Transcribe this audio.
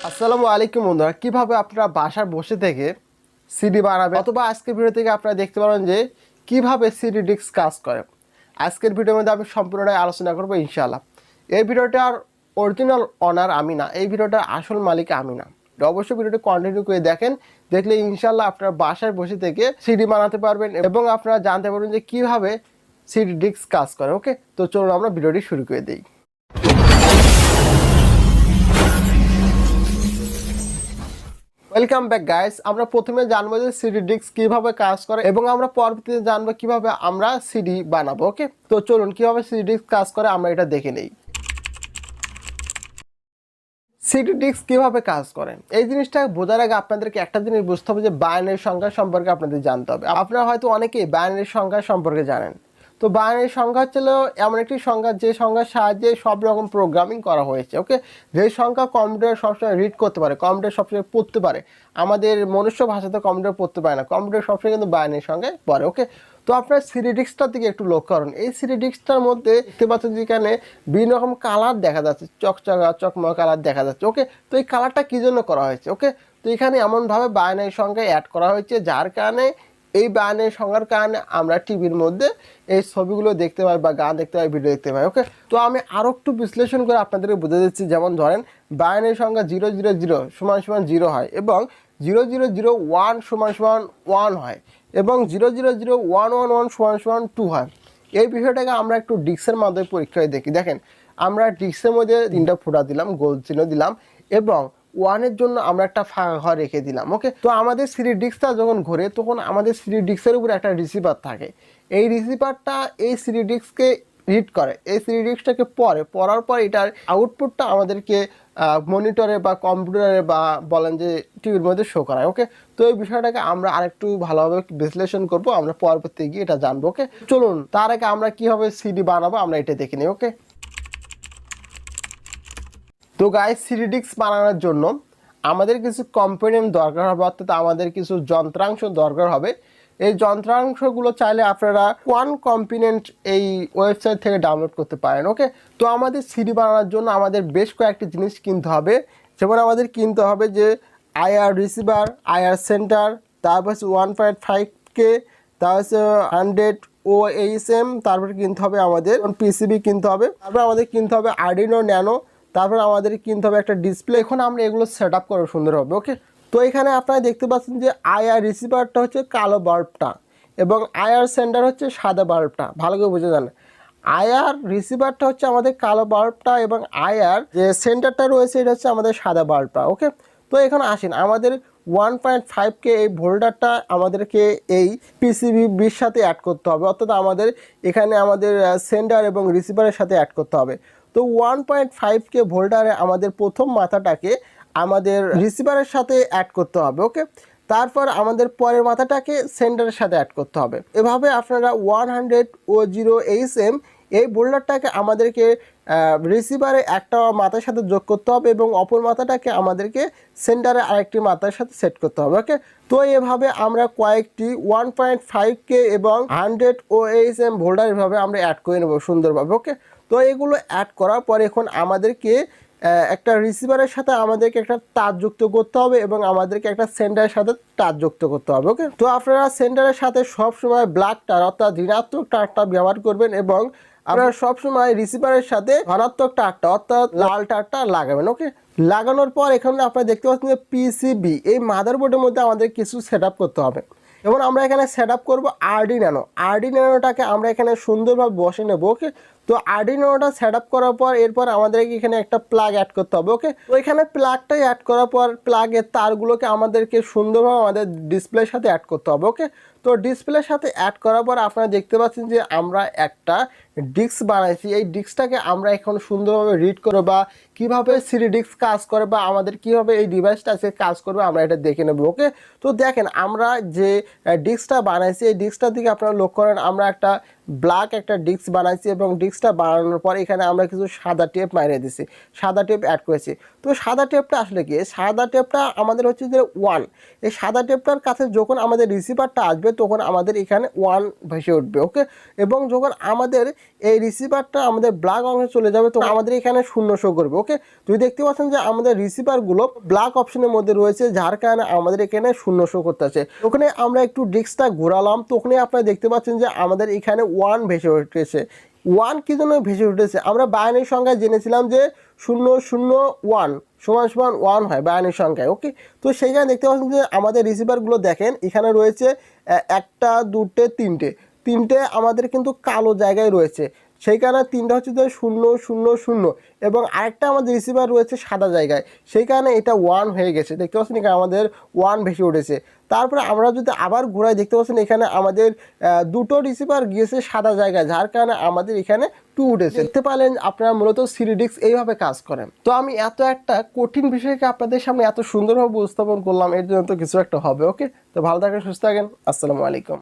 আসসালামু আলাইকুম বন্ধুরা, কিভাবে আপনারা বাসায় বসে থেকে সিডি বানাবেন অথবা আজকের ভিডিও থেকে আপনারা দেখতে পারেন যে কিভাবে সিডি ডিস্ক কাজ করে। আজকের ভিডিওর মধ্যে আমি সম্পূর্ণটাই আলোচনা করবো ইনশাআল্লাহ। এই ভিডিওটার অরিজিনাল অনার আমি না, এই ভিডিওটার আসল মালিক আমি না। অবশ্যই ভিডিওটি কন্টিনিউ করে দেখেন, দেখলে ইনশাআল্লাহ আপনারা বাসায় বসে থেকে সিডি বানাতে পারবেন এবং আপনারা জানতে পারবেন যে কিভাবে সিডি ডিস্ক কাজ করে। ওকে, তো চলুন আমরা ভিডিওটি শুরু করে দিই। Welcome back guys. আমরা প্রথমে জানবো যে সিডি ডিস্ক কিভাবে কাজ করে এবং আমরা পরবর্তীতে জানবো কিভাবে আমরা সিডি বানাবো। ওকে, তো চলুন কিভাবে সিডি ডিস্ক কাজ করে আমরা এটা দেখে নেই। সিডি ডিস্ক কিভাবে কাজ করে এই জিনিসটা বোঝার আগে আপনাদেরকে একটা জিনিস বুঝতে হবে যে বাইনারি সংখ্যা সম্পর্কে আপনাদের জানতে হবে। আপনারা হয়তো অনেকেই বাইনারি সংখ্যা সম্পর্কে জানেন। তো বাইনারি সংখ্যা হচ্ছিল এমন একটি সংখ্যা যে সংখ্যার সাহায্যে সব রকম প্রোগ্রামিং করা হয়েছে। ওকে, যে সংখ্যা কম্পিউটার সবসময় রিড করতে পারে, কম্পিউটার সবসময় পড়তে পারে। আমাদের মনুষ্য ভাষাতে কম্পিউটার পড়তে পারে না, কম্পিউটার সবসময় কিন্তু বাইনারি সংখ্যায় পড়ে। ওকে, তো আপনার সিডি ডিস্কটার দিকে একটু লক্ষ্য করুন। এই সিডি ডিস্কটার মধ্যে দেখতে পাচ্ছেন যেখানে বিভিন্ন রকম কালার দেখা যাচ্ছে, চকচকা চকমকা কালার দেখা যাচ্ছে। ওকে, তো এই কালারটা কী জন্য করা হয়েছে? ওকে, তো এখানে এমনভাবে বাইনারি সংখ্যায় অ্যাড করা হয়েছে যার কারণে এই বাইনারি সংখ্যার কারণে আমরা টিভির মধ্যে এই ছবিগুলো দেখতে পাই বা গান দেখতে পাই, ভিডিও দেখতে পাই। ওকে, তো আমি আরও একটু বিশ্লেষণ করে আপনাদেরকে বুঝে দিচ্ছি। যেমন ধরেন বাইনারি সংখ্যা 000 হয় এবং 0001 হয় এবং 000111 হয়। এই বিষয়টাকে আমরা একটু ডিস্কের মাধ্যমে পরীক্ষায় দেখি। দেখেন, আমরা ডিস্কের মধ্যে 3টা ফোঁটা দিলাম, গোল চিহ্ন দিলাম এবং ওয়ানের জন্য আমরা একটা ফাঁকা ঘর রেখে দিলাম। ওকে, তো আমাদের সিডি ডিস্কটা যখন ঘোরে তখন আমাদের সিডি ডিস্কের উপরে একটা রিসিভার থাকে। এই রিসিভারটা এই সিডি ডিস্ককে রিড করে, এই সিডি ডিস্কটাকে পড়ার পর এটার আউটপুটটা আমাদেরকে মনিটরে বা কম্পিউটারে বা বলেন যে টিভির মধ্যে শো করায়। ওকে, তো এই বিষয়টাকে আমরা আরেকটু ভালোভাবে বিশ্লেষণ করব, আমরা পরবর্তী গিয়ে এটা জানবো। ওকে, চলুন তার আগে আমরা কীভাবে সিডি বানাবো আমরা এটা দেখে নিই। ওকে, তো গাইস, সিডি ডিস্ক বানানোর জন্য আমাদের কিছু কম্পোনেন্ট দরকার হবে, অর্থাৎ আমাদের কিছু যন্ত্রাংশ দরকার হবে। এই যন্ত্রাংশগুলো চাইলে আপনারা ওয়ান কম্পোনেন্ট এই ওয়েবসাইট থেকে ডাউনলোড করতে পারেন। ওকে, তো আমাদের সিডি বানানোর জন্য আমাদের বেশ কয়েকটি জিনিস কিনতে হবে। যেমন আমাদের কিনতে হবে যে আইআর রিসিভার, আইআর সেন্টার, তারপর হচ্ছে 1.5K, তারপর হচ্ছে 100 OSM, তারপরে কিনতে হবে আমাদের পিসিবি কিনতে হবে, তারপর আমাদের কিনতে হবে আর্ডিনো ন্যানো, তারপর আমাদের কিনতে হবে একটা ডিসপ্লে। এখন আমরা এগুলো সেট আপ করবো সুন্দরভাবে। ওকে, তো এখানে আপনারা দেখতে পাচ্ছেন যে আইআর রিসিভারটা হচ্ছে কালো বাল্বটা এবং আইআর সেন্টার হচ্ছে সাদা বাল্বটা। ভালো করে বুঝে যান, আইআর রিসিভারটা হচ্ছে আমাদের কালো বাল্বটা এবং আইআর যে সেন্টারটা রয়েছে এটা হচ্ছে আমাদের সাদা বাল্বটা। ওকে, তো এখানে আসেন, আমাদের 1.5K এই ভোল্টারটা আমাদেরকে এই পিসিবির সাথে অ্যাড করতে হবে, অর্থাৎ আমাদের এখানে আমাদের সেন্টার এবং রিসিভারের সাথে অ্যাড করতে হবে। তো 1.5K ভোল্টারে আমাদের প্রথম মাথাটাকে আমাদের রিসিভারের সাথে অ্যাড করতে হবে। ওকে, তারপর আমাদের পরের মাথাটাকে সেন্টারের সাথে অ্যাড করতে হবে। এভাবে আপনারা 100 এই ভোল্টারটাকে আমাদেরকে রিসিভারে একটা মাথার সাথে যোগ করতে হবে এবং অপর মাথাটাকে আমাদেরকে সেন্টারে আরেকটি মাথার সাথে সেট করতে হবে। ওকে, তো এভাবে আমরা কয়েকটি 1.5K এবং 100 OSM ভোল্টার এভাবে আমরা অ্যাড করে নেব সুন্দরভাবে। ওকে, তো এগুলো অ্যাড করার পর এখন আমাদেরকে একটা রিসিভারের সাথে আমাদেরকে একটা তার যুক্ত করতে হবে এবং আমাদেরকে একটা সেন্টারের সাথে তার যুক্ত করতে হবে। ওকে, তো আপনারা সেন্টারের সাথে সবসময় ব্ল্যাক তার অর্থাৎ ঋণাত্মক তারটা ব্যবহার করবেন এবং আপনারা সবসময় রিসিভারের সাথে ধনাত্মক তারটা অর্থাৎ লাল তারটা লাগাবেন। ওকে, লাগানোর পর এখানে আপনারা দেখতে পাচ্ছেন যে পিসিবি এই মাদারবোর্ডের মধ্যে আমাদের কিছু সেট আপ করতে হবে। এবং আমরা এখানে সেট আপ করবো আর্ডিনানোটাকে আমরা এখানে সুন্দরভাবে বসে নেবো। ওকে, তো আর্ডিনোটা সেট আপ করার পর এরপর আমাদেরকে এখানে একটা প্লাগ অ্যাড করতে হবে। ওকে, তো এখানে প্লাগটাই অ্যাড করার পর প্লাগের তারগুলোকে আমাদেরকে সুন্দরভাবে আমাদের ডিসপ্লের সাথে অ্যাড করতে হবে। ওকে, তো ডিসপ্লের সাথে অ্যাড করার পর আপনারা দেখতে পাচ্ছেন যে আমরা একটা ডিস্ক বানাইছি। এই ডিস্কটাকে আমরা এখন সুন্দরভাবে রিড করবো বা কীভাবে সিডি ডিস্ক কাজ করে বা আমাদের কীভাবে এই ডিভাইসটা আজকে কাজ করবে আমরা এটা দেখে নেব। ওকে, তো দেখেন আমরা যে ডিস্কটা বানাইছি এই ডিস্কটার দিকে আপনারা লক্ষ্য করেন, আমরা একটা ব্ল্যাক একটা ডিস্ক বানাইছি এবং ডিস্কটা বানানোর পর এখানে আমরা কিছু সাদা টেপ মারিয়ে দিছি, সাদা টেপ অ্যাড করেছি। তো সাদা টেপটা আসলে কি, সাদা টেপটা আমাদের হচ্ছে যে 1, এই সাদা টেপটার কাছে যখন আমাদের রিসিভারটা আসবে তখন আমাদের এখানে 1 ভেসে উঠবে, ওকে। এবং যখন আমাদের এই রিসিভারটা আমাদের ব্ল্যাক অংশে চলে যাবে তখন আমাদের এখানে শূন্য শো করবে, ওকে। যদি দেখতে পাচ্ছেন যে আমাদের রিসিভারগুলো ব্ল্যাক অপশনের মধ্যে রয়েছে, যার কারণে আমাদের এখানে শূন্য শো করতেছে। ওখানে আমরা একটু ডিস্কটা ঘোরালাম, তখনই আপনারা দেখতে পাচ্ছেন যে আমাদের এখানে 1 ভেসে উঠেছে। 1 কি জন্য ভেসে উঠেছে, আমরা বাইনারি সংখ্যায় জেনেছিলাম যে 001 সমান সমান 1 হয় বাইনারি সংখ্যায়, ওকে। তো সেইখানে দেখতে পাচ্ছেন যে আমাদের রিসিভারগুলো দেখেন এখানে রয়েছে একটা, দুটো, তিনটে আমাদের কিন্তু কালো জায়গায় রয়েছে, সেই কারণে তিনটা হচ্ছে যে 000 এবং আরেকটা আমাদের রিসিভার রয়েছে সাদা জায়গায়, সেই কারণে এটা 1 হয়ে গেছে। দেখতে পাচ্ছেন এখানে আমাদের 1 ভেসে উঠেছে। তারপরে আমরা যদি আবার ঘোরাই দেখতে পাচ্ছেন এখানে আমাদের দুটো রিসিভার গিয়েছে সাদা জায়গায়, যার কারণে আমাদের এখানে 2 উঠেছে। দেখতে পেলেন আপনারা মূলত সিরিডিক্স এইভাবে কাজ করেন। তো আমি এত একটা কঠিন বিষয়কে আপনাদের সামনে এত সুন্দরভাবে উপস্থাপন করলাম, এর জন্য তো কিছু একটা হবে, ওকে। তো ভালো থাকেন, সুস্থ থাকেন, আসসালামু আলাইকুম।